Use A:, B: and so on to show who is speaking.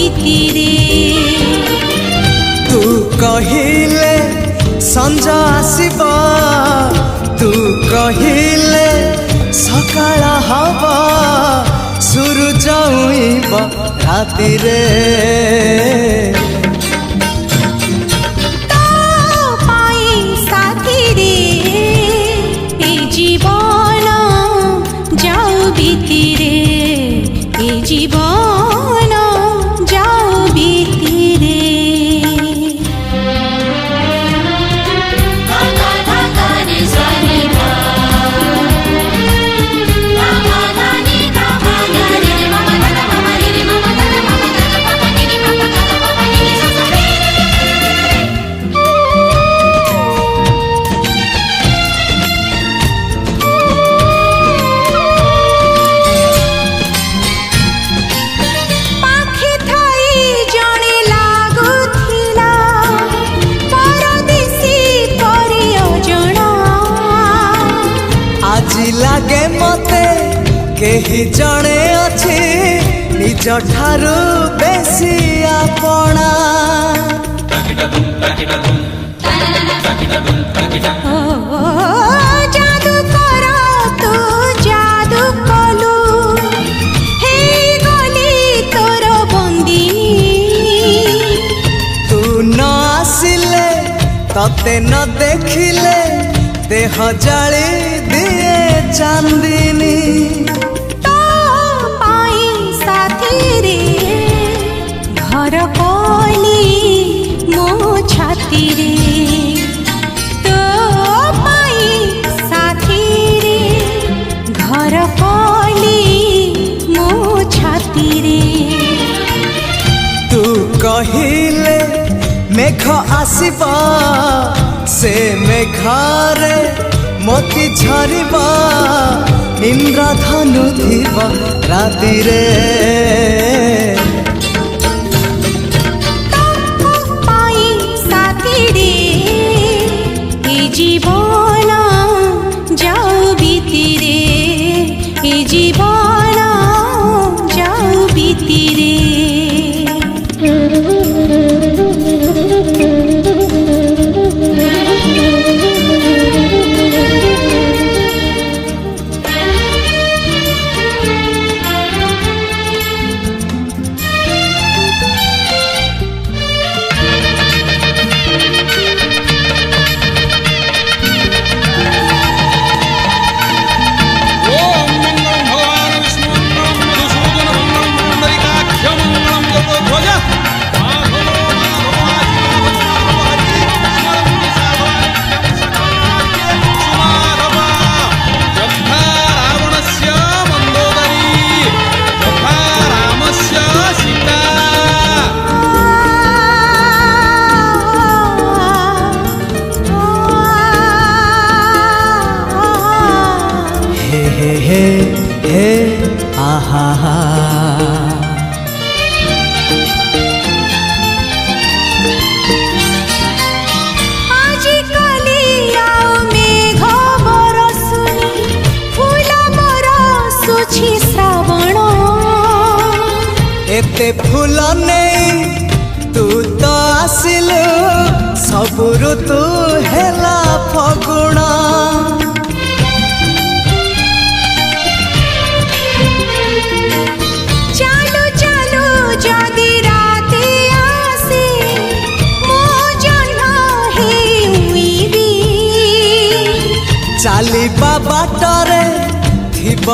A: बीतीरे
B: तू कहिले संज आसीबा तू कहिले सकाळ हबा सूरज उइबा राति रे
A: जीवन जाओ बीतीरे
B: लागे मते केही जणे अछि निज ठारू बेसी आपणा
A: जादू कर तू जादू कलु हे गली तोर बंदिनी
B: तू न आसिले तते न देखिले देह जाली दिए चांदिनी
A: तो पाई साथी रे घर कली मो छाती रे तो पाई साथी रे घर कली मो छाती रे
B: तू कहिले मेघ आसीबा से मेघारे मोती झरिबा इंद्रधनु थिबा राति रे
A: पाई साथी रे ए जीवन जाओ बीतीरे ए जीवन जाओ बीतीरे
B: हे हे आहा
A: आज काली आओ मेघ बरसुनी फूल बरसुछि श्रावण
B: एते फूल नहीं तू तो आसिलु सब ऋतु हेला फगुण चालिबा बाटरे थिब